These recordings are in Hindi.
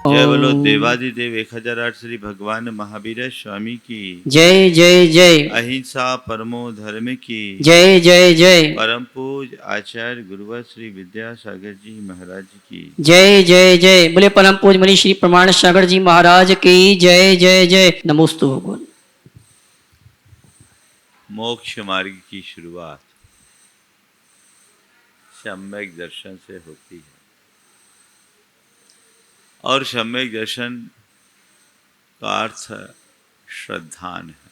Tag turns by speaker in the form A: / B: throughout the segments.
A: जय बोलो
B: ओम।
A: देवादिदेव 1008 श्री भगवान महावीर स्वामी की
B: जय जय जय।
A: अहिंसा परमो धर्म की
B: जय जय जय।
A: परम पूज आचार्य गुरुवर श्री विद्यासागर जी महाराज की
B: जय जय जय। बोले परम पूज मणि श्री प्रमाण सागर जी महाराज की जय जय जय। नमोस्तु भगवान।
A: मोक्ष मार्ग की शुरुआत सम्यक दर्शन से होती है और सम्यक दर्शन का अर्थ श्रद्धान है।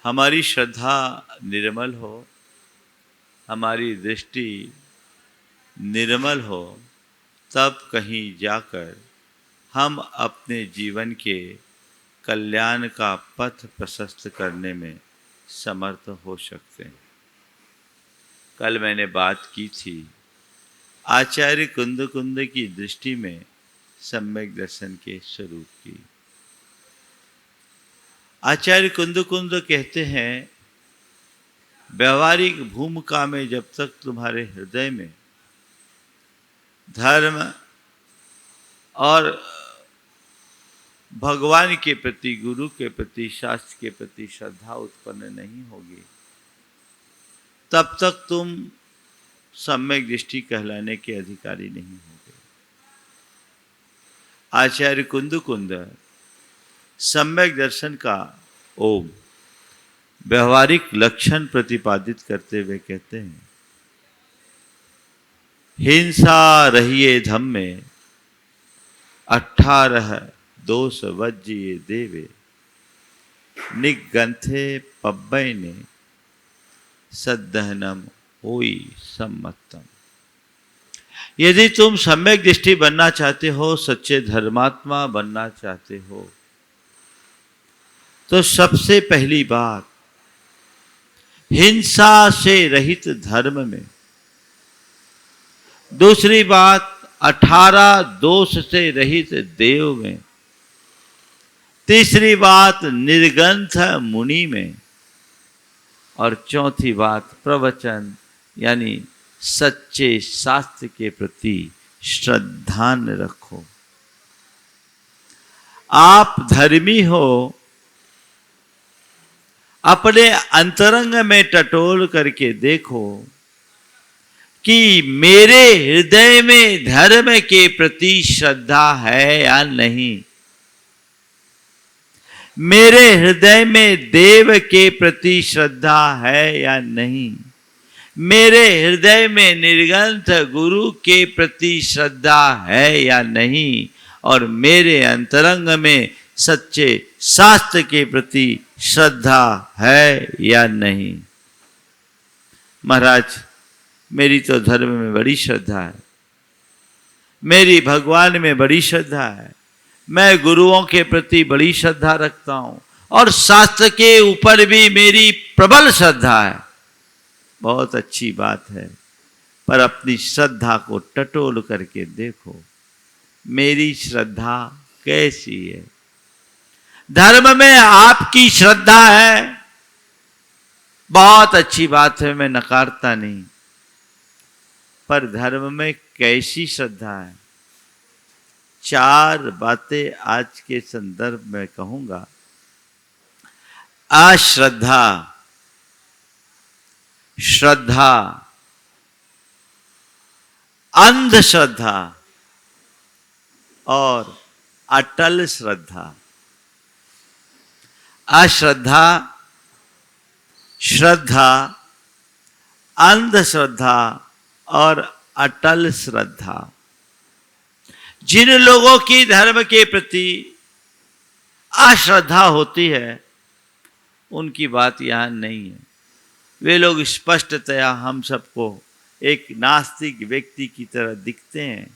A: हमारी श्रद्धा निर्मल हो, हमारी दृष्टि निर्मल हो, तब कहीं जाकर हम अपने जीवन के कल्याण का पथ प्रशस्त करने में समर्थ हो सकते हैं। कल मैंने बात की थी आचार्य कुंद की दृष्टि में सम्यक दर्शन के स्वरूप की। आचार्य कुंद कहते हैं, व्यवहारिक भूमिका में जब तक तुम्हारे हृदय में धर्म और भगवान के प्रति, गुरु के प्रति, शास्त्र के प्रति श्रद्धा उत्पन्न नहीं होगी, तब तक तुम सम्यक दृष्टि कहलाने के अधिकारी नहीं होगे। आचार्य कुंद सम्यक दर्शन का ओम व्यवहारिक लक्षण प्रतिपादित करते हुए कहते हैं, हिंसा रहिए धम में 18 दोष वज्जिए देवे निगंथे पब्बय ने सद्दहनम होई सम्मतम। यदि तुम सम्यक दृष्टि बनना चाहते हो, सच्चे धर्मात्मा बनना चाहते हो, तो सबसे पहली बात हिंसा से रहित धर्म में, दूसरी बात 18 दोष से रहित देव में, तीसरी बात निर्ग्रंथ मुनि में, और चौथी बात प्रवचन यानी सच्चे शास्त्र के प्रति श्रद्धान रखो। आप धर्मी हो, अपने अंतरंग में टटोल करके देखो कि मेरे हृदय में धर्म के प्रति श्रद्धा है या नहीं, मेरे हृदय में देव के प्रति श्रद्धा है या नहीं, मेरे हृदय में निर्ग्रंथ गुरु के प्रति श्रद्धा है या नहीं, और मेरे अंतरंग में सच्चे शास्त्र के प्रति श्रद्धा है या नहीं। महाराज, मेरी तो धर्म में बड़ी श्रद्धा है, मेरी भगवान में बड़ी श्रद्धा है, मैं गुरुओं के प्रति बड़ी श्रद्धा रखता हूं और शास्त्र के ऊपर भी मेरी प्रबल श्रद्धा है। बहुत अच्छी बात है, पर अपनी श्रद्धा को टटोल करके देखो, मेरी श्रद्धा कैसी है। धर्म में आपकी श्रद्धा है, बहुत अच्छी बात है, मैं नकारता नहीं, पर धर्म में कैसी श्रद्धा है। 4 बातें आज के संदर्भ में कहूंगा। अश्रद्धा, श्रद्धा, अंधश्रद्धा और अटल श्रद्धा। अश्रद्धा, श्रद्धा, अंधश्रद्धा और अटल श्रद्धा। जिन लोगों की धर्म के प्रति अश्रद्धा होती है, उनकी बात यहां नहीं है। वे लोग स्पष्टतया हम सबको एक नास्तिक व्यक्ति की तरह दिखते हैं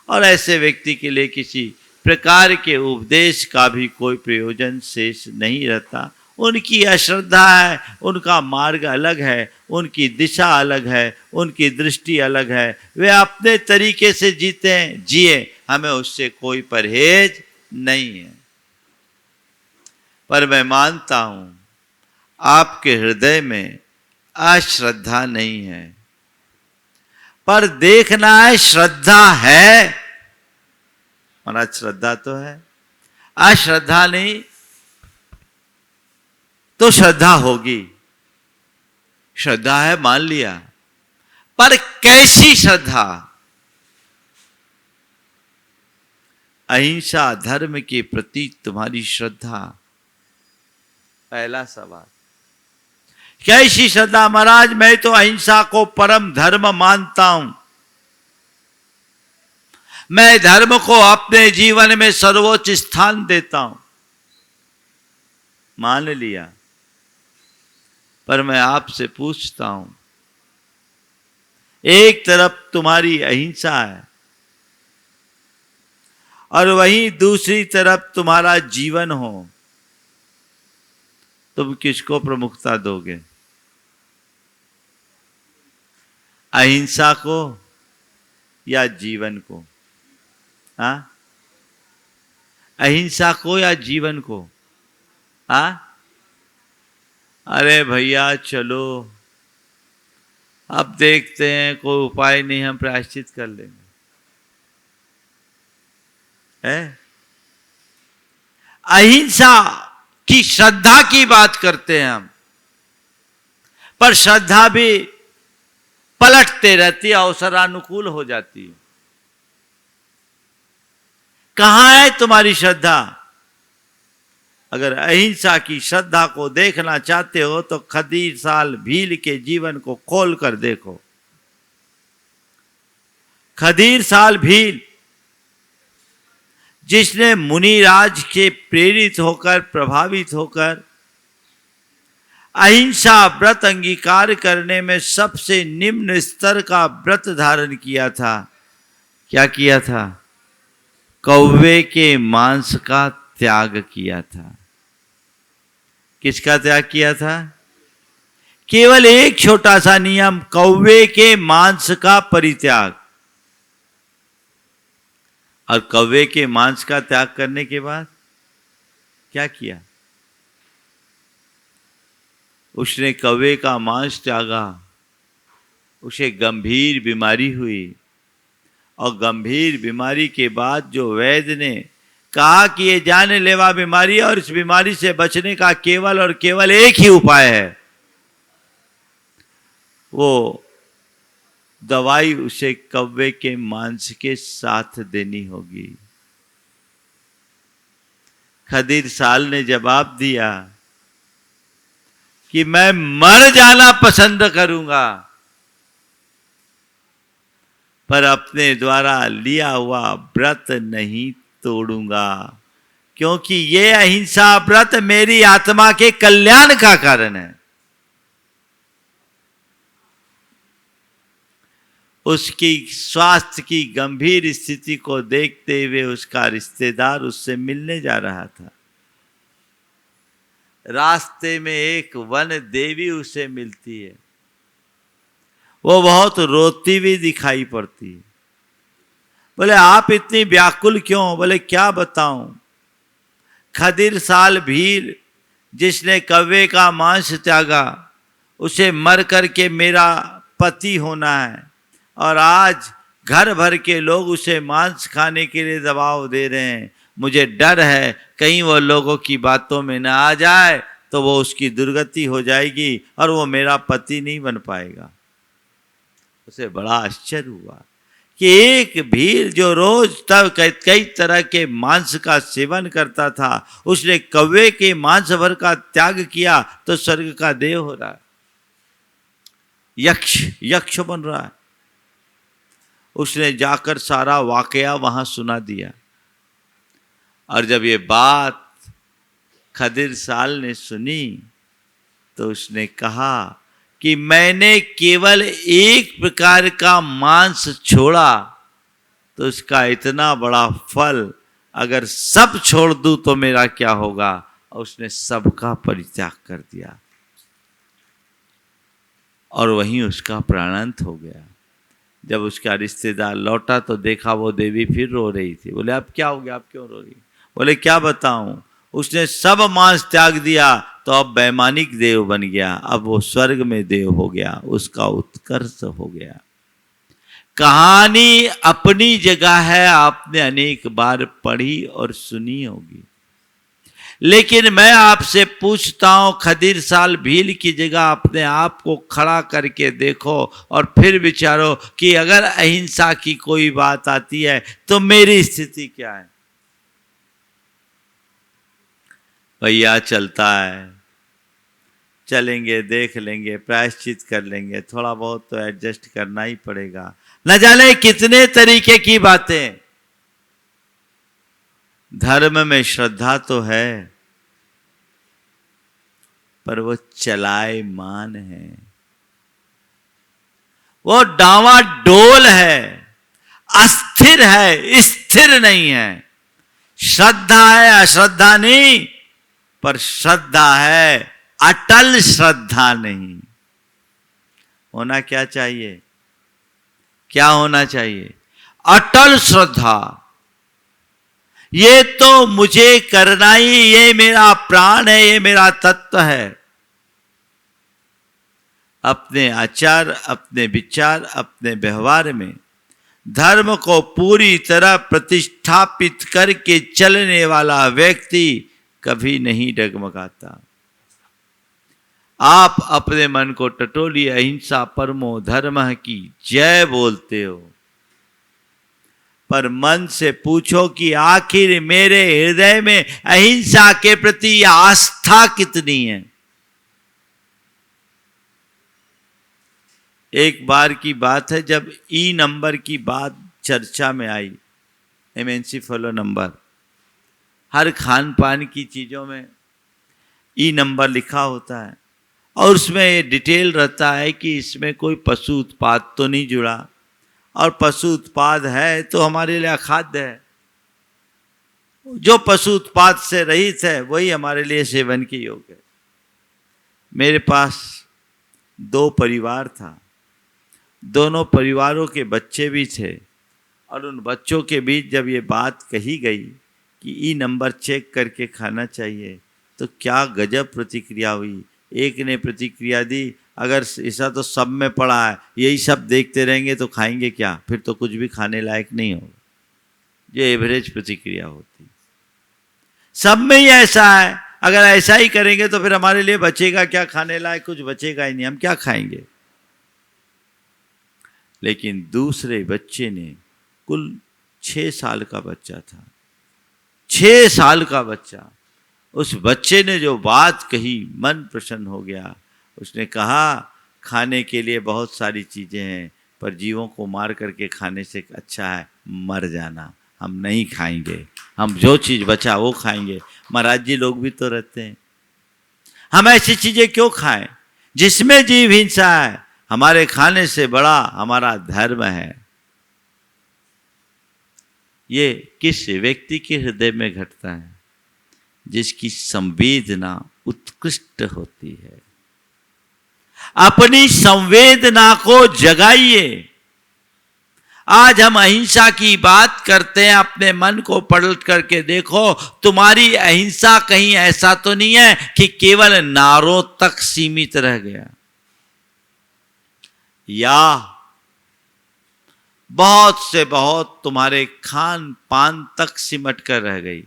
A: और ऐसे व्यक्ति के लिए किसी प्रकार के उपदेश का भी कोई प्रयोजन शेष नहीं रहता। उनकी अश्रद्धा है, उनका मार्ग अलग है, उनकी दिशा अलग है, उनकी दृष्टि अलग है, वे अपने तरीके से जीते हैं, जिए, हमें उससे कोई परहेज नहीं है। पर मैं मानता हूं आपके हृदय में अश्रद्धा नहीं है, पर देखना है श्रद्धा है महाराज श्रद्धा तो है, अश्रद्धा नहीं तो श्रद्धा होगी। श्रद्धा है मान लिया, पर कैसी श्रद्धा? अहिंसा धर्म के प्रति तुम्हारी श्रद्धा, पहला सवाल। कैसी श्रद्धा? महाराज मैं तो अहिंसा को परम धर्म मानता हूं, मैं धर्म को अपने जीवन में सर्वोच्च स्थान देता हूं। मान लिया, पर मैं आपसे पूछता हूं, एक तरफ तुम्हारी अहिंसा है और वहीं दूसरी तरफ तुम्हारा जीवन हो, तुम किसको प्रमुखता दोगे? अहिंसा को या जीवन को? हाँ, अहिंसा को या जीवन को? हाँ, अरे भैया चलो अब देखते हैं, कोई उपाय नहीं, हम प्रायश्चित कर लेंगे। है अहिंसा की श्रद्धा की बात करते हैं हम, पर श्रद्धा भी पलटते रहती है, अवसरानुकूल हो जाती है। कहां है तुम्हारी श्रद्धा? अगर अहिंसा की श्रद्धा को देखना चाहते हो तो खदीर साल भील के जीवन को खोल कर देखो। खदीर साल भील जिसने मुनिराज के प्रेरित होकर, प्रभावित होकर अहिंसा व्रत अंगीकार करने में सबसे निम्न स्तर का व्रत धारण किया था। क्या किया था? कौवे के मांस का त्याग किया था। किसका त्याग किया था? केवल एक छोटा सा नियम, कौवे के मांस का परित्याग। और कौवे के मांस का त्याग करने के बाद क्या किया? उसने कौवे का मांस त्यागा, उसे गंभीर बीमारी हुई और गंभीर बीमारी के बाद जो वैद्य ने कहा कि ये जानलेवा बीमारी है और इस बीमारी से बचने का केवल और केवल एक ही उपाय है, वो दवाई उसे कौवे के मांस के साथ देनी होगी। खदीर साल ने जवाब दिया कि मैं मर जाना पसंद करूंगा, पर अपने द्वारा लिया हुआ व्रत नहीं तोड़ूंगा, क्योंकि ये अहिंसा व्रत मेरी आत्मा के कल्याण का कारण है। उसकी स्वास्थ्य की गंभीर स्थिति को देखते हुए उसका रिश्तेदार उससे मिलने जा रहा था। रास्ते में एक वन देवी उसे मिलती है, वो बहुत रोती हुई दिखाई पड़ती है। बोले आप इतनी व्याकुल क्यों? बोले क्या बताऊं, खदीर साल भील जिसने कौवे का मांस त्यागा, उसे मर करके मेरा पति होना है और आज घर भर के लोग उसे मांस खाने के लिए दबाव दे रहे हैं। मुझे डर है कहीं वो लोगों की बातों में ना आ जाए तो वो उसकी दुर्गति हो जाएगी और वो मेरा पति नहीं बन पाएगा। उसे बड़ा आश्चर्य हुआ कि एक भील जो रोज तब कई तरह के मांस का सेवन करता था, उसने कौवे के मांस भर का त्याग किया तो स्वर्ग का देव हो रहा है, यक्ष बन रहा है। उसने जाकर सारा वाकया वहां सुना दिया और जब ये बात खदीर साल ने सुनी तो उसने कहा कि मैंने केवल एक प्रकार का मांस छोड़ा तो उसका इतना बड़ा फल अगर सब छोड़ दूं तो मेरा क्या होगा। और उसने सबका परित्याग कर दिया और वहीं उसका प्राणांत हो गया। जब उसका रिश्तेदार लौटा तो देखा वो देवी फिर रो रही थी। बोले अब क्या हो गया, आप क्यों रो रही? बोले क्या बताऊं, उसने सब मांस त्याग दिया तो अब वैमानिक देव बन गया, अब वो स्वर्ग में देव हो गया, उसका उत्कर्ष हो गया। कहानी अपनी जगह है, आपने अनेक बार पढ़ी और सुनी होगी, लेकिन मैं आपसे पूछता हूं, खदीर साल भील की जगह अपने आप को खड़ा करके देखो और फिर विचारो कि अगर अहिंसा की कोई बात आती है तो मेरी स्थिति क्या है। भैया चलता है, चलेंगे, देख लेंगे, प्रायश्चित कर लेंगे, थोड़ा बहुत तो एडजस्ट करना ही पड़ेगा। न जाने कितने तरीके की बातें। धर्म में श्रद्धा तो है, पर वो चलायमान है, वो डावाडोल है, अस्थिर है, स्थिर नहीं है। श्रद्धा है, अश्रद्धा नहीं, पर श्रद्धा है, अटल श्रद्धा नहीं। होना क्या चाहिए? क्या होना चाहिए? अटल श्रद्धा। ये तो मुझे करना ही, ये मेरा प्राण है, ये मेरा तत्व है। अपने आचार, अपने विचार, अपने व्यवहार में धर्म को पूरी तरह प्रतिष्ठापित करके चलने वाला व्यक्ति कभी नहीं डगमगाता। आप अपने मन को टटोली अहिंसा परमो धर्म की जय बोलते हो, पर मन से पूछो कि आखिर मेरे हृदय में अहिंसा के प्रति आस्था कितनी है। एक बार की बात है, जब ई नंबर की बात चर्चा में आई, एमएनसी फॉलो नंबर, हर खान पान की चीज़ों में ई नंबर लिखा होता है और उसमें ये डिटेल रहता है कि इसमें कोई पशु उत्पाद तो नहीं जुड़ा, और पशु उत्पाद है तो हमारे लिए अखाद्य है। जो पशु उत्पाद से रहित है वही हमारे लिए सेवन के योग्य है। मेरे पास 2 परिवार था, दोनों परिवारों के बच्चे भी थे, और उन बच्चों के बीच जब ये बात कही गई कि ई नंबर चेक करके खाना चाहिए, तो क्या गजब प्रतिक्रिया हुई। एक ने प्रतिक्रिया दी, अगर ऐसा तो सब में पड़ा है, यही सब देखते रहेंगे तो खाएंगे क्या, फिर तो कुछ भी खाने लायक नहीं होगा। जो एवरेज प्रतिक्रिया होती, सब में ही ऐसा है, अगर ऐसा ही करेंगे तो फिर हमारे लिए बचेगा क्या खाने लायक? कुछ बचेगा ही नहीं, हम क्या खाएंगे। लेकिन दूसरे बच्चे ने, कुल 6 साल का बच्चा था, 6 साल का बच्चा, उस बच्चे ने जो बात कही मन प्रसन्न हो गया। उसने कहा, खाने के लिए बहुत सारी चीज़ें हैं, पर जीवों को मार करके खाने से अच्छा है मर जाना। हम नहीं खाएंगे, हम जो चीज़ बचा वो खाएंगे। महाराज जी लोग भी तो रहते हैं, हम ऐसी चीज़ें क्यों खाएं जिसमें जीव हिंसा है? हमारे खाने से बड़ा हमारा धर्म है। ये किस व्यक्ति के हृदय में घटता है? जिसकी संवेदना उत्कृष्ट होती है। अपनी संवेदना को जगाइए। आज हम अहिंसा की बात करते हैं, अपने मन को पलट करके देखो, तुम्हारी अहिंसा कहीं ऐसा तो नहीं है कि केवल नारों तक सीमित रह गया, या बहुत से बहुत तुम्हारे खान पान तक सिमट कर रह गई।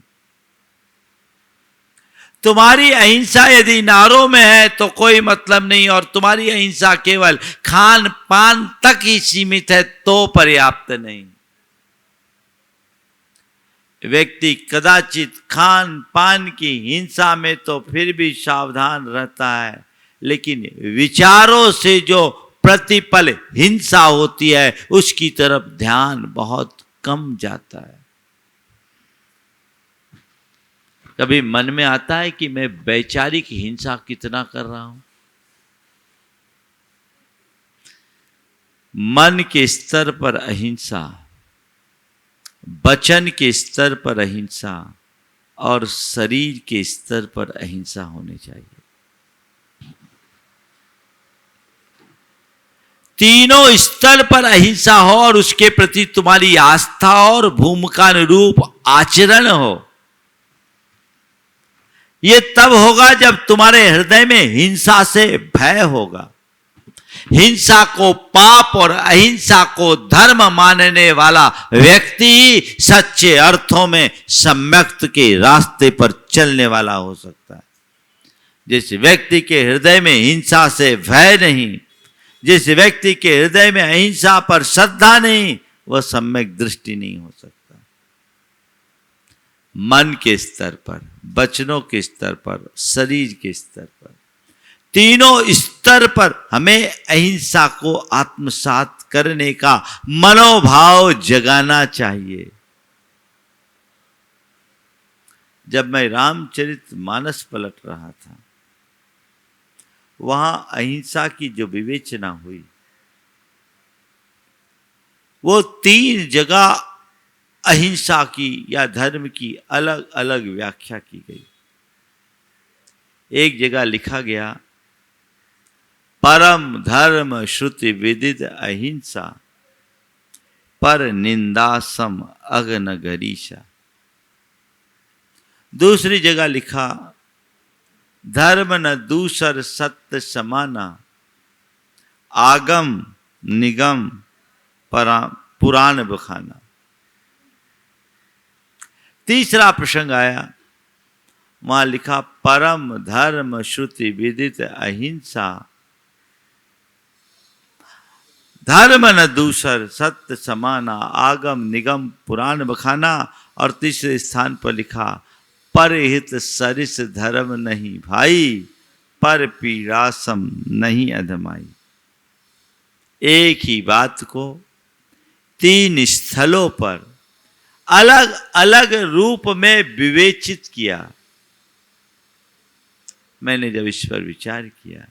A: तुम्हारी अहिंसा यदि नारों में है तो कोई मतलब नहीं, और तुम्हारी अहिंसा केवल खान पान तक ही सीमित है तो पर्याप्त नहीं। व्यक्ति कदाचित खान पान की हिंसा में तो फिर भी सावधान रहता है, लेकिन विचारों से जो प्रतिपल हिंसा होती है उसकी तरफ ध्यान बहुत कम जाता है। कभी मन में आता है कि मैं वैचारिक हिंसा कितना कर रहा हूं? मन के स्तर पर अहिंसा, वचन के स्तर पर अहिंसा और शरीर के स्तर पर अहिंसा होनी चाहिए। तीनों स्तर पर अहिंसा हो और उसके प्रति तुम्हारी आस्था और भूमिकानुरूप आचरण हो। यह तब होगा जब तुम्हारे हृदय में हिंसा से भय होगा। हिंसा को पाप और अहिंसा को धर्म मानने वाला व्यक्ति ही सच्चे अर्थों में सम्यक्त के रास्ते पर चलने वाला हो सकता है। जिस व्यक्ति के हृदय में हिंसा से भय नहीं, जिस व्यक्ति के हृदय में अहिंसा पर श्रद्धा नहीं, वह सम्यक दृष्टि नहीं हो सकता। मन के स्तर पर, वचनों के स्तर पर, शरीर के स्तर पर, तीनों स्तर पर हमें अहिंसा को आत्मसात करने का मनोभाव जगाना चाहिए। जब मैं रामचरितमानस पलट रहा था, वहां अहिंसा की जो विवेचना हुई, वो 3 जगह अहिंसा की या धर्म की अलग अलग व्याख्या की गई। एक जगह लिखा गया, परम धर्म श्रुति विदित अहिंसा, पर निंदासम अग्न गरीशा। दूसरी जगह लिखा, धर्म न दूसर सत्य समाना, आगम निगम पुराण बखाना। तीसरा प्रसंग आया, वहां लिखा, परम धर्म श्रुति विदित अहिंसा, धर्म न दूसर सत्य समाना, आगम निगम पुराण बखाना। और तीसरे स्थान पर लिखा, परहित सरिस धर्म नहीं भाई, पर पीड़ासम नहीं अधमाई। एक ही बात को 3 स्थलों पर अलग अलग रूप में विवेचित किया। मैंने जब इस पर विचार किया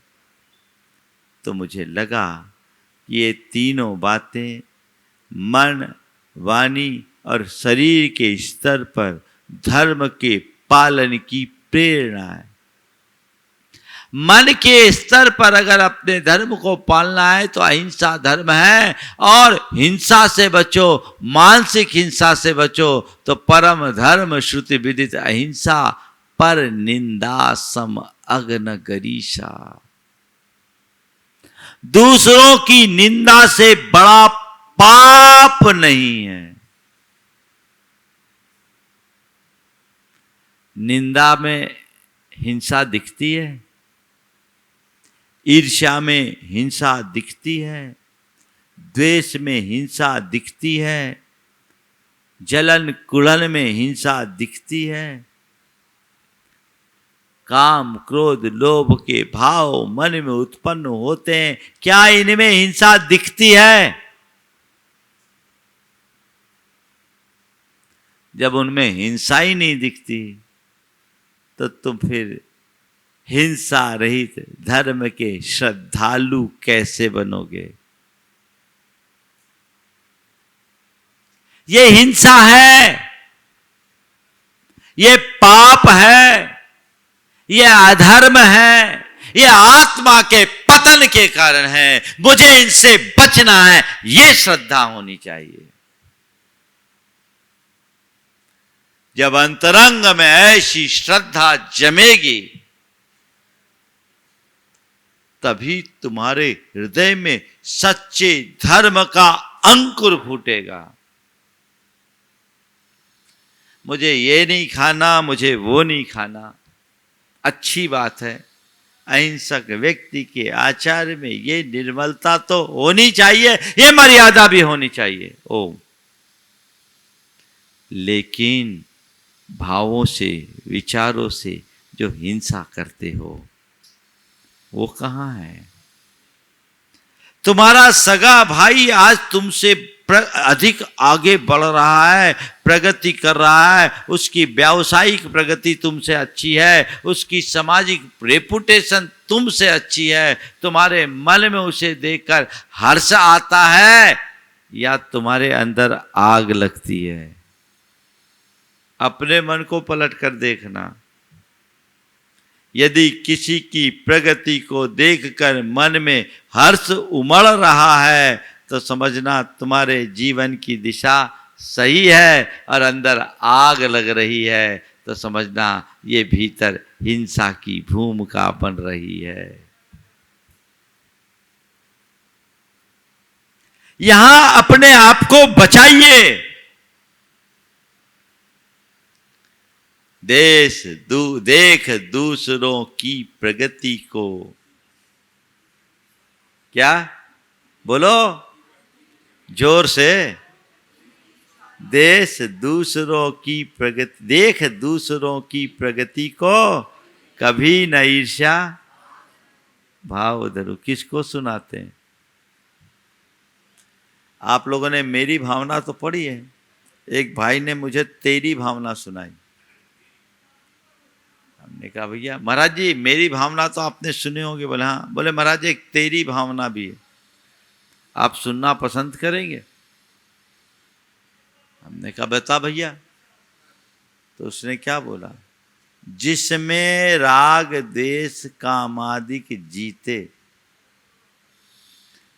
A: तो मुझे लगा कि ये तीनों बातें मन, वाणी और शरीर के स्तर पर धर्म के पालन की प्रेरणा है। मन के स्तर पर अगर अपने धर्म को पालना है तो अहिंसा धर्म है, और हिंसा से बचो, मानसिक हिंसा से बचो, तो परम धर्म श्रुति विदित अहिंसा, पर निंदा सम अग्न गरीशा। दूसरों की निंदा से बड़ा पाप नहीं है। निंदा में हिंसा दिखती है, ईर्ष्या में हिंसा दिखती है, द्वेष में हिंसा दिखती है, जलन कुड़न में हिंसा दिखती है, काम क्रोध लोभ के भाव मन में उत्पन्न होते हैं, क्या इनमें हिंसा दिखती है? जब उनमें हिंसा ही नहीं दिखती तो तुम फिर हिंसा रहित धर्म के श्रद्धालु कैसे बनोगे? ये हिंसा है, ये पाप है, ये अधर्म है, ये आत्मा के पतन के कारण है। मुझे इनसे बचना है, ये श्रद्धा होनी चाहिए। जब अंतरंग में ऐसी श्रद्धा जमेगी, तभी तुम्हारे हृदय में सच्चे धर्म का अंकुर फूटेगा। मुझे ये नहीं खाना, मुझे वो नहीं खाना, अच्छी बात है। अहिंसक व्यक्ति के आचार में ये निर्मलता तो होनी चाहिए, ये मर्यादा भी होनी चाहिए। लेकिन भावों से, विचारों से जो हिंसा करते हो, वो कहाँ है? तुम्हारा सगा भाई आज तुमसे अधिक आगे बढ़ रहा है, प्रगति कर रहा है, उसकी व्यावसायिक प्रगति तुमसे अच्छी है, उसकी सामाजिक रेपुटेशन तुमसे अच्छी है, तुम्हारे मन में उसे देखकर हर्ष आता है या तुम्हारे अंदर आग लगती है? अपने मन को पलट कर देखना। यदि किसी की प्रगति को देखकर मन में हर्ष उमड़ रहा है तो समझना तुम्हारे जीवन की दिशा सही है, और अंदर आग लग रही है तो समझना ये भीतर हिंसा की भूमिका बन रही है। यहां अपने आप को बचाइए। देख दूसरों की प्रगति को। क्या बोलो जोर से। देख दूसरों की प्रगति को कभी न ईर्ष्या भाव धरो। किसको सुनाते हैं? आप लोगों ने मेरी भावना तो पढ़ी है, एक भाई ने मुझे तेरी भावना सुनाई। हमने कहा भैया महाराज जी मेरी भावना तो आपने सुनी होगी। बोले हाँ। बोले महाराज एक तेरी भावना भी है, आप सुनना पसंद करेंगे? हमने कहा बता भैया। तो उसने क्या बोला? जिसमें राग द्वेष कामादिक जीते,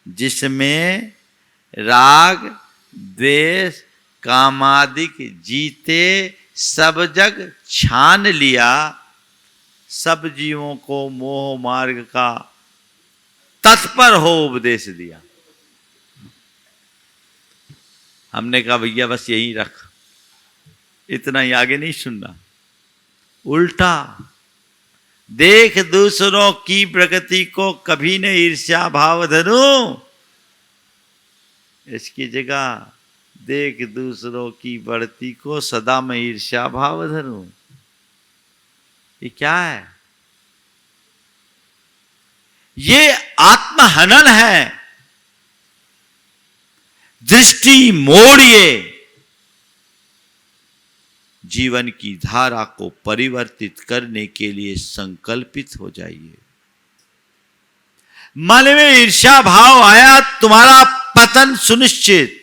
A: जिसमें राग द्वेष कामादिक जीते, सब जग छान लिया, सब जीवों को मोह मार्ग का तत्पर हो उपदेश दिया। हमने कहा भैया बस यही रख, इतना ही, आगे नहीं सुनना। उल्टा, देख दूसरों की प्रगति को कभी न ईर्ष्या भाव धरू, इसकी जगह देख दूसरों की बढ़ती को सदा मैं ईर्ष्या भाव धरूं। ये क्या है? ये आत्महनन है। दृष्टि मोड़िए, जीवन की धारा को परिवर्तित करने के लिए संकल्पित हो जाइए। मन में ईर्ष्या भाव आया, तुम्हारा पतन सुनिश्चित।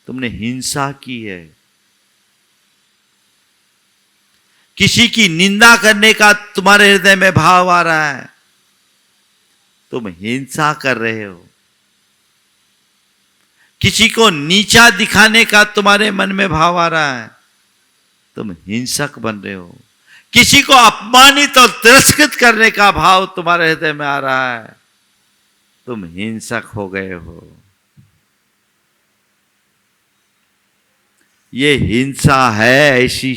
A: तुमने हिंसा की है, किसी की निंदा करने का तुम्हारे हृदय में भाव आ रहा है, तुम हिंसा कर रहे हो। किसी को नीचा दिखाने का तुम्हारे मन में भाव आ रहा है, तुम हिंसक बन रहे हो। किसी को अपमानित और तिरस्कृत करने का भाव तुम्हारे हृदय में आ रहा है, तुम हिंसक हो गए हो। ये हिंसा है, ऐसी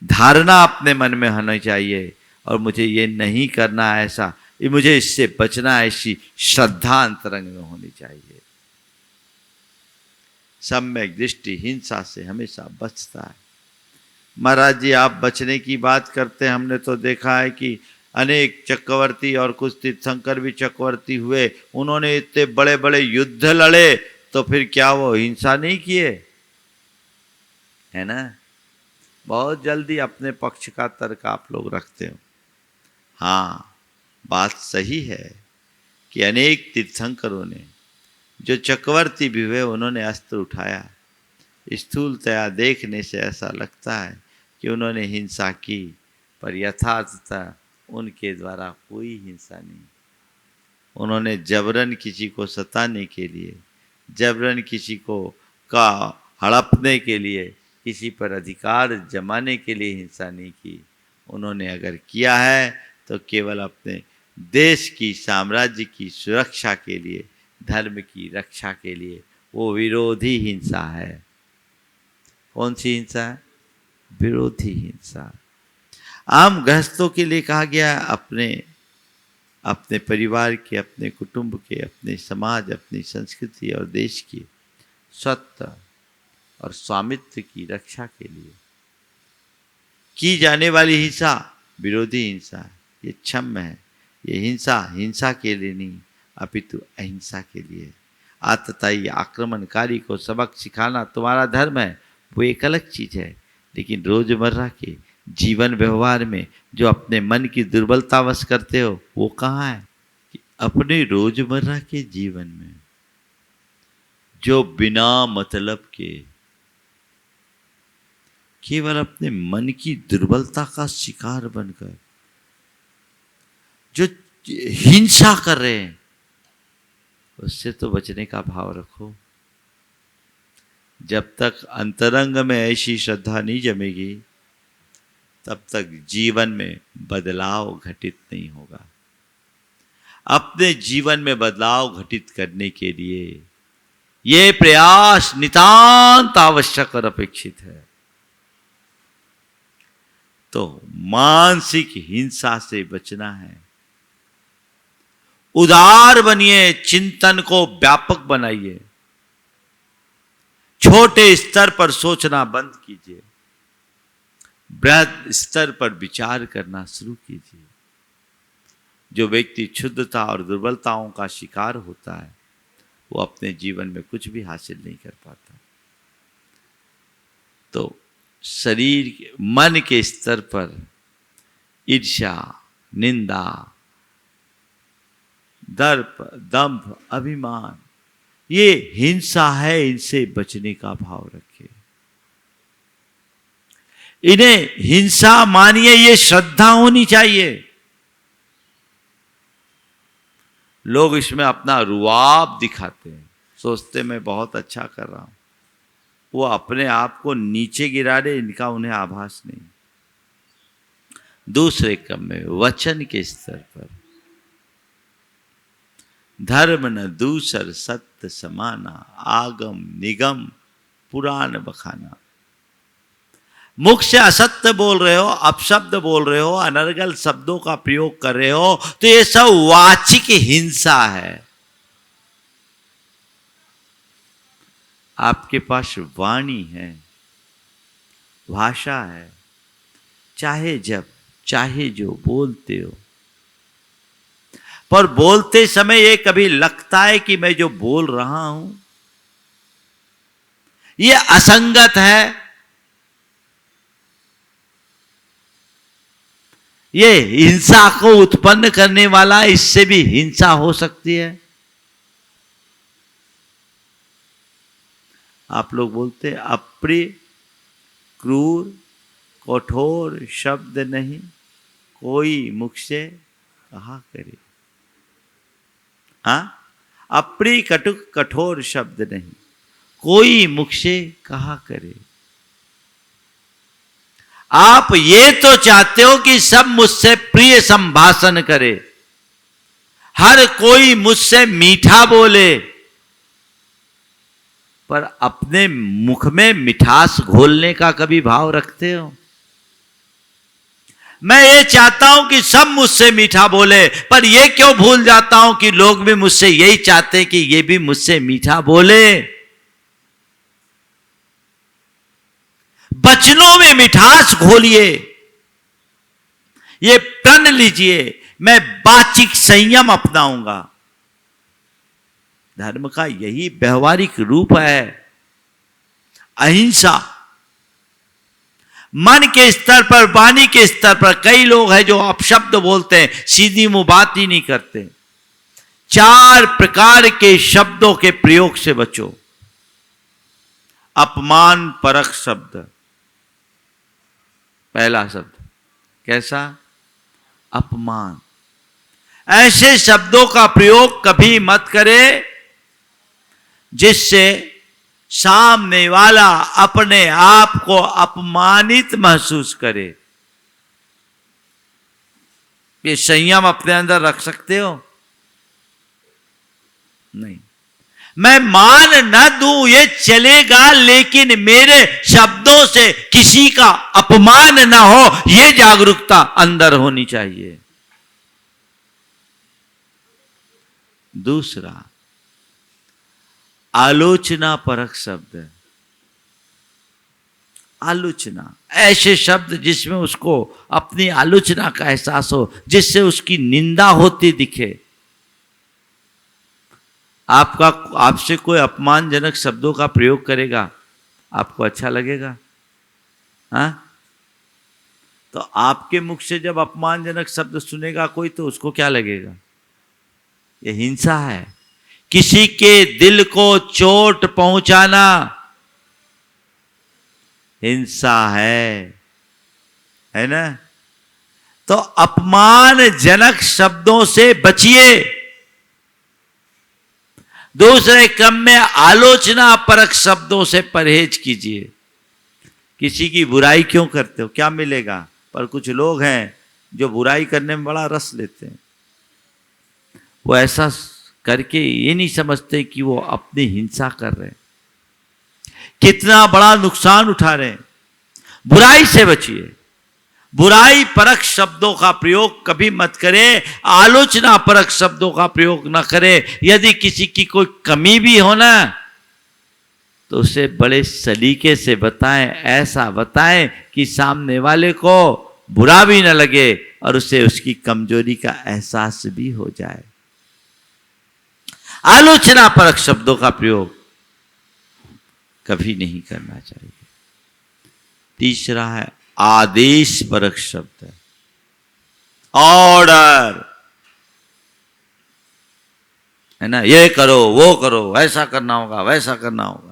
A: धारणा अपने मन में होनी चाहिए। और मुझे ये नहीं करना ऐसा, ये मुझे इससे बचना, ऐसी श्रद्धा अंतरंग में होनी चाहिए। सम्यक दृष्टि हिंसा से हमेशा बचता है। महाराज जी आप बचने की बात करते हैं, हमने तो देखा है कि अनेक चक्रवर्ती और कुछ तीर्थंकर भी चक्रवर्ती हुए, उन्होंने इतने बड़े बड़े युद्ध लड़े, तो फिर क्या वो हिंसा नहीं किए? है ना? बहुत जल्दी अपने पक्ष का तर्क आप लोग रखते हो। हाँ, बात सही है कि अनेक तीर्थंकरों ने, जो चक्रवर्ती भी हुए, उन्होंने अस्त्र उठाया। स्थूलतया देखने से ऐसा लगता है कि उन्होंने हिंसा की, पर यथार्थता उनके द्वारा कोई हिंसा नहीं। उन्होंने जबरन किसी को सताने के लिए, जबरन किसी को का हड़पने के लिए, किसी पर अधिकार जमाने के लिए हिंसा नहीं की। उन्होंने अगर किया है तो केवल अपने देश की, साम्राज्य की सुरक्षा के लिए, धर्म की रक्षा के लिए। वो विरोधी हिंसा है। कौन सी हिंसा है? विरोधी हिंसा। आम गृहस्थों के लिए कहा गया है, अपने परिवार के, अपने कुटुंब के, अपने समाज, अपनी संस्कृति और देश की सत्ता और स्वामित्व की रक्षा के लिए की जाने वाली हिंसा विरोधी हिंसा है। ये क्षम्य है। ये हिंसा के लिए नहीं, अपितु अहिंसा के लिए। आतताई आक्रमणकारी को सबक सिखाना तुम्हारा धर्म है, वो एक अलग चीज है। लेकिन रोजमर्रा के जीवन व्यवहार में जो अपने मन की दुर्बलतावश करते हो, वो कहाँ है? कि अपने रोजमर्रा के जीवन में जो बिना मतलब के केवल अपने मन की दुर्बलता का शिकार बनकर जो हिंसा कर रहे हैं, उससे तो बचने का भाव रखो। जब तक अंतरंग में ऐसी श्रद्धा नहीं जमेगी, तब तक जीवन में बदलाव घटित नहीं होगा। अपने जीवन में बदलाव घटित करने के लिए ये प्रयास नितांत आवश्यक और अपेक्षित है। तो मानसिक हिंसा से बचना है। उदार बनिए, चिंतन को व्यापक बनाइए, छोटे स्तर पर सोचना बंद कीजिए, बृहद स्तर पर विचार करना शुरू कीजिए। जो व्यक्ति क्षुद्रता और दुर्बलताओं का शिकार होता है वो अपने जीवन में कुछ भी हासिल नहीं कर पाता। तो शरीर के, मन के स्तर पर ईर्ष्या, निंदा, दर्प, दंभ, अभिमान, ये हिंसा है, इनसे बचने का भाव रखिए। इन्हें हिंसा मानिए, ये श्रद्धा होनी चाहिए। लोग इसमें अपना रुआब दिखाते हैं, सोचते मैं बहुत अच्छा कर रहा हूं, वो अपने आप को नीचे गिरा रहे, इनका उन्हें आभास नहीं। दूसरे क्रम में वचन के स्तर पर धर्म न दूसर सत्य समाना, आगम निगम पुराण बखाना। मुख से असत्य बोल रहे हो, अपशब्द बोल रहे हो, अनर्गल शब्दों का प्रयोग कर रहे हो, तो ये सब वाचिक हिंसा है। आपके पास वाणी है, भाषा है, चाहे जब चाहे जो बोलते हो, पर बोलते समय ये कभी लगता है कि मैं जो बोल रहा हूं ये असंगत है, ये हिंसा को उत्पन्न करने वाला, इससे भी हिंसा हो सकती है। आप लोग बोलते हैं अप्रिय, क्रूर, कठोर शब्द नहीं कोई मुख से कहा करे। हाँ, अप्रिय, कटुक, कठोर शब्द नहीं कोई मुख से कहा करे। आप ये तो चाहते हो कि सब मुझसे प्रिय संभाषण करे, हर कोई मुझसे मीठा बोले, पर अपने मुख में मिठास घोलने का कभी भाव रखते हो? मैं ये चाहता हूं कि सब मुझसे मीठा बोले, पर ये क्यों भूल जाता हूं कि लोग भी मुझसे यही चाहते हैं कि ये भी मुझसे मीठा बोले। वचनों में मिठास घोलिए, ये प्रण लीजिए, मैं वाचिक संयम अपनाऊंगा। धर्म का यही व्यवहारिक रूप है, अहिंसा। मन के स्तर पर, वाणी के स्तर पर कई लोग हैं जो अपशब्द बोलते हैं, सीधी मुंह बात ही नहीं करते। 4 प्रकार के शब्दों के प्रयोग से बचो। अपमान परक शब्द, पहला शब्द कैसा? अपमान। ऐसे शब्दों का प्रयोग कभी मत करे जिससे सामने वाला अपने आप को अपमानित महसूस करे। ये संयम अपने अंदर रख सकते हो? नहीं। मैं मान न दूं ये चलेगा, लेकिन मेरे शब्दों से किसी का अपमान न हो, ये जागरूकता अंदर होनी चाहिए। दूसरा, आलोचना परक शब्द। आलोचना, ऐसे शब्द जिसमें उसको अपनी आलोचना का एहसास हो, जिससे उसकी निंदा होती दिखे। आपसे कोई अपमानजनक शब्दों का प्रयोग करेगा, आपको अच्छा लगेगा? हाँ? तो आपके मुख से जब अपमानजनक शब्द सुनेगा कोई, तो उसको क्या लगेगा? ये हिंसा है। किसी के दिल को चोट पहुंचाना हिंसा है ना? तो अपमानजनक शब्दों से बचिए। दूसरे क्रम में आलोचना परक शब्दों से परहेज कीजिए। किसी की बुराई क्यों करते हो? क्या मिलेगा? पर कुछ लोग हैं जो बुराई करने में बड़ा रस लेते हैं। वो ऐसा करके ये नहीं समझते कि वो अपनी हिंसा कर रहे हैं, कितना बड़ा नुकसान उठा रहे हैं। बुराई से बचिए, बुराई परक शब्दों का प्रयोग कभी मत करें, आलोचना परक शब्दों का प्रयोग न करें। यदि किसी की कोई कमी भी हो ना तो उसे बड़े सलीके से बताएं, ऐसा बताएं कि सामने वाले को बुरा भी न लगे और उसे उसकी कमजोरी का एहसास भी हो जाए। आलोचना परक शब्दों का प्रयोग कभी नहीं करना चाहिए। तीसरा है आदेश परक शब्द, ऑर्डर, है ना, ये करो वो करो, ऐसा करना होगा वैसा करना होगा।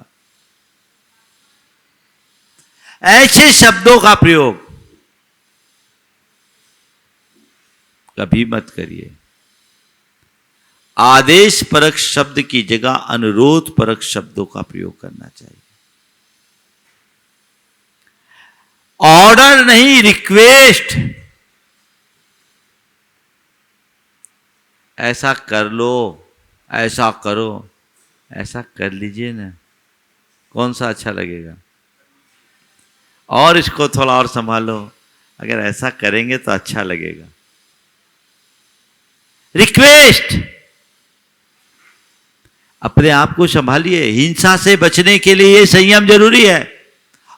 A: ऐसे शब्दों का प्रयोग कभी मत करिए। आदेश परक शब्द की जगह अनुरोध परक शब्दों का प्रयोग करना चाहिए। ऑर्डर नहीं, रिक्वेस्ट। ऐसा कर लो, ऐसा करो, ऐसा कर लीजिए ना, कौन सा अच्छा लगेगा? और इसको थोड़ा और संभालो, अगर ऐसा करेंगे तो अच्छा लगेगा। रिक्वेस्ट। अपने आप को संभालिए। हिंसा से बचने के लिए यह संयम जरूरी है।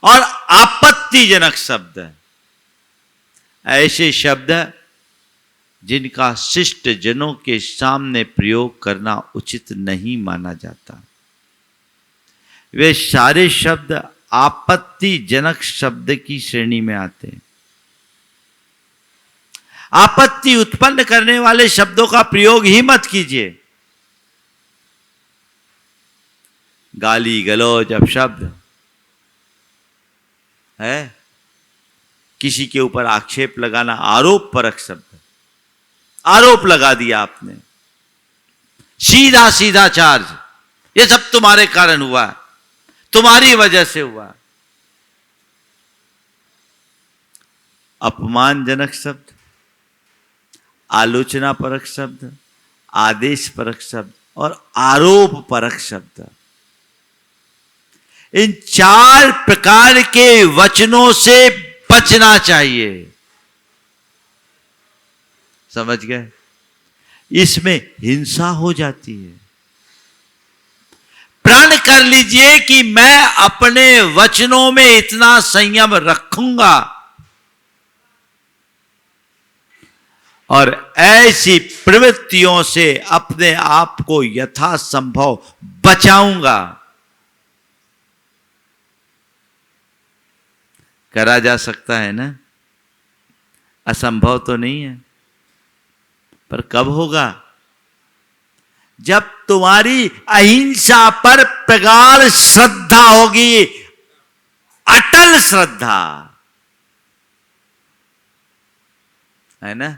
A: और आपत्तिजनक शब्द, ऐसे शब्द जिनका शिष्ट जनों के सामने प्रयोग करना उचित नहीं माना जाता, वे सारे शब्द आपत्तिजनक शब्द की श्रेणी में आते हैं। आपत्ति उत्पन्न करने वाले शब्दों का प्रयोग ही मत कीजिए। गाली गलौज अपशब्द है, किसी के ऊपर आक्षेप लगाना, आरोप परक शब्द, आरोप लगा दिया आपने, सीधा सीधा चार्ज, ये सब तुम्हारे कारण हुआ, तुम्हारी वजह से हुआ। अपमानजनक शब्द, आलोचना परक शब्द, आदेश परक शब्द और आरोप परक शब्द, इन चार प्रकार के वचनों से बचना चाहिए। समझ गए? इसमें हिंसा हो जाती है। प्रण कर लीजिए कि मैं अपने वचनों में इतना संयम रखूंगा और ऐसी प्रवृत्तियों से अपने आप को यथासंभव बचाऊंगा। करा जा सकता है ना, असंभव तो नहीं है। पर कब होगा? जब तुम्हारी अहिंसा पर प्रगाढ़ श्रद्धा होगी, अटल श्रद्धा, है ना।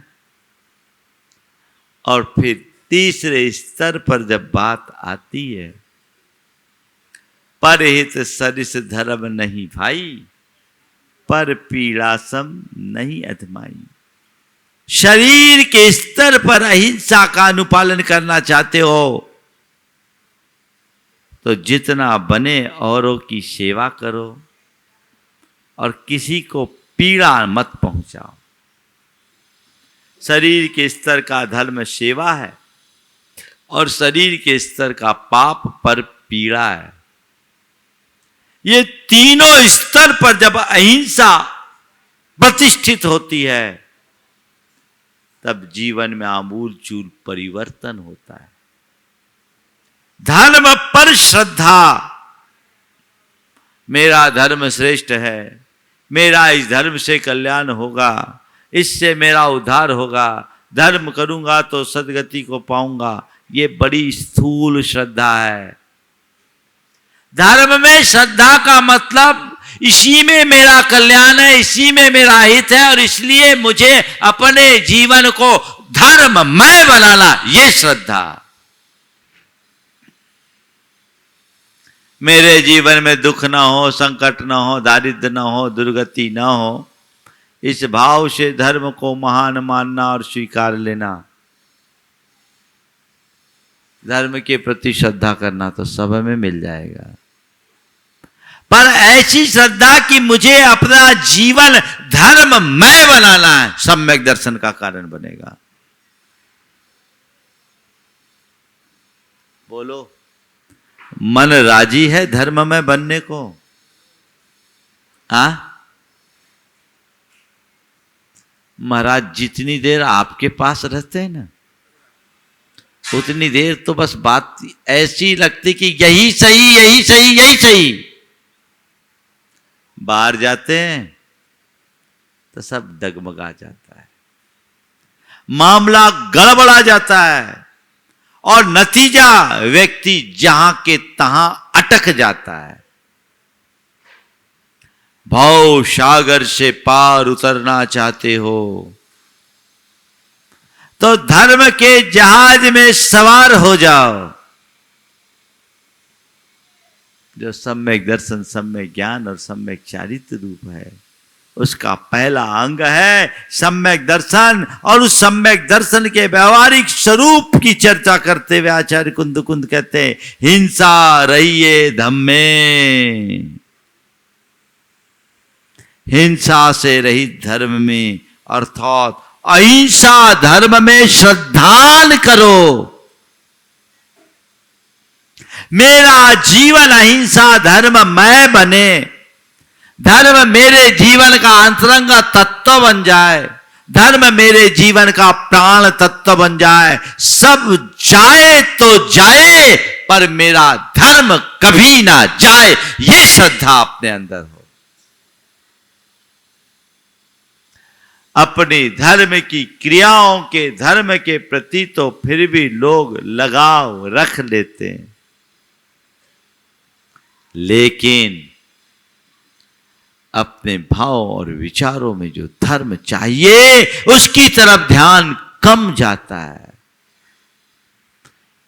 A: और फिर तीसरे स्तर पर जब बात आती है, परहित सरिस धर्म नहीं भाई, पर पीड़ा सम नहीं अधमाई। शरीर के स्तर पर अहिंसा का अनुपालन करना चाहते हो तो जितना बने औरों की सेवा करो और किसी को पीड़ा मत पहुंचाओ। शरीर के स्तर का धर्म सेवा है और शरीर के स्तर का पाप पर पीड़ा है। ये तीनों स्तर पर जब अहिंसा प्रतिष्ठित होती है तब जीवन में आमूल चूल परिवर्तन होता है। धर्म पर श्रद्धा, मेरा धर्म श्रेष्ठ है, मेरा इस धर्म से कल्याण होगा, इससे मेरा उद्धार होगा, धर्म करूंगा तो सदगति को पाऊंगा, ये बड़ी स्थूल श्रद्धा है। धर्म में श्रद्धा का मतलब इसी में मेरा कल्याण है, इसी में मेरा हित है और इसलिए मुझे अपने जीवन को धर्ममय बनाना, ये श्रद्धा। मेरे जीवन में दुख ना हो, संकट ना हो, दारिद्र्य ना हो, दुर्गति ना हो, इस भाव से धर्म को महान मानना और स्वीकार लेना, धर्म के प्रति श्रद्धा करना तो सब में मिल जाएगा, पर ऐसी श्रद्धा कि मुझे अपना जीवन धर्ममय बनाना है, सम्यक दर्शन का कारण बनेगा। बोलो, मन राजी है धर्ममय बनने को? महाराज जितनी देर आपके पास रहते हैं ना, उतनी देर तो बस बात ऐसी लगती कि यही सही, यही सही, यही सही। बाहर जाते हैं तो सब डगमगा जाता है, मामला गड़बड़ा जाता है, और नतीजा व्यक्ति जहां के तहां अटक जाता है। भव सागर से पार उतरना चाहते हो तो धर्म के जहाज में सवार हो जाओ। जो सम्यक दर्शन, सम्यक ज्ञान और सम्यक चारित्र रूप है, उसका पहला अंग है सम्यक दर्शन। और उस सम्यक दर्शन के व्यवहारिक स्वरूप की चर्चा करते हुए आचार्य कुंद कुंद कहते हैं, हिंसा रहिए धम्मे, हिंसा से रहित धर्म में, अर्थात अहिंसा धर्म में श्रद्धान करो। मेरा जीवन अहिंसा धर्ममय बने, धर्म मेरे जीवन का अंतरंग तत्व बन जाए, धर्म मेरे जीवन का प्राण तत्व बन जाए। सब जाए तो जाए, पर मेरा धर्म कभी ना जाए, ये श्रद्धा अपने अंदर हो। अपने धर्म की क्रियाओं के, धर्म के प्रति तो फिर भी लोग लगाव रख लेते हैं, लेकिन अपने भाव और विचारों में जो धर्म चाहिए उसकी तरफ ध्यान कम जाता है।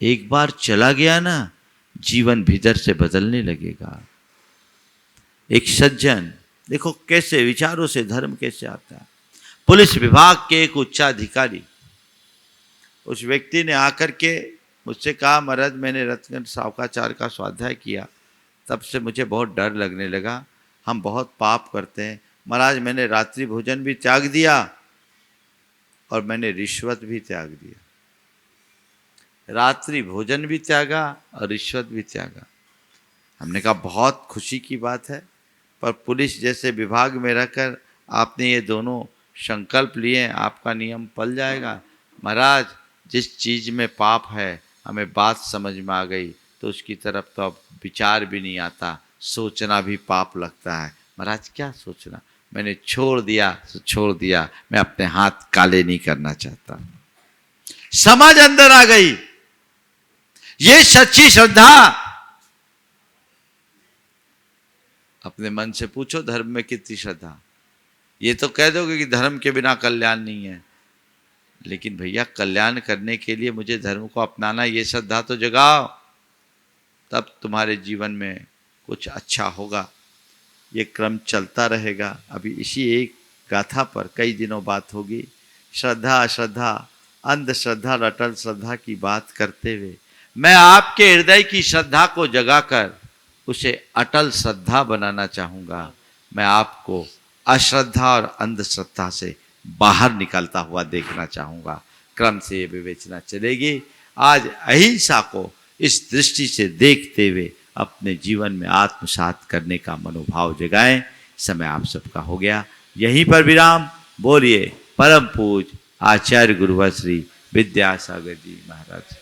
A: एक बार चला गया ना, जीवन भीतर से बदलने लगेगा। एक सज्जन, देखो कैसे विचारों से धर्म कैसे आता है। पुलिस विभाग के एक उच्चाधिकारी, उस व्यक्ति ने आकर के मुझसे कहा, महाराज मैंने रत्नगंज सावकाचार्य का स्वाध्याय किया, तब से मुझे बहुत डर लगने लगा, हम बहुत पाप करते हैं। महाराज मैंने रात्रि भोजन भी त्याग दिया और मैंने रिश्वत भी त्याग दिया। रात्रि भोजन भी त्यागा और रिश्वत भी त्यागा। हमने कहा बहुत खुशी की बात है, पर पुलिस जैसे विभाग में रहकर आपने ये दोनों संकल्प लिए, आपका नियम पल जाएगा। महाराज जिस चीज़ में पाप है हमें बात समझ में आ गई, तो उसकी तरफ तो अब विचार भी नहीं आता, सोचना भी पाप लगता है। महाराज क्या सोचना, मैंने छोड़ दिया तो छोड़ दिया, मैं अपने हाथ काले नहीं करना चाहता। समझ अंदर आ गई, ये सच्ची श्रद्धा। अपने मन से पूछो धर्म में कितनी श्रद्धा। ये तो कह दोगे कि धर्म के बिना कल्याण नहीं है, लेकिन भैया कल्याण करने के लिए मुझे धर्म को अपनाना, ये श्रद्धा तो जगाओ, तब तुम्हारे जीवन में कुछ अच्छा होगा। ये क्रम चलता रहेगा। अभी इसी एक गाथा पर कई दिनों बात होगी। श्रद्धा अश्रद्धा, अंधश्रद्धा और अटल श्रद्धा की बात करते हुए मैं आपके हृदय की श्रद्धा को जगाकर उसे अटल श्रद्धा बनाना चाहूँगा। मैं आपको अश्रद्धा और अंधश्रद्धा से बाहर निकलता हुआ देखना चाहूँगा। क्रम से ये विवेचना चलेगी। आज अहिंसा को इस दृष्टि से देखते हुए अपने जीवन में आत्मसात करने का मनोभाव जगाएं। समय आप सबका हो गया, यहीं पर विराम। बोलिए परम पूज आचार्य गुरुवर श्री विद्यासागर जी महाराज।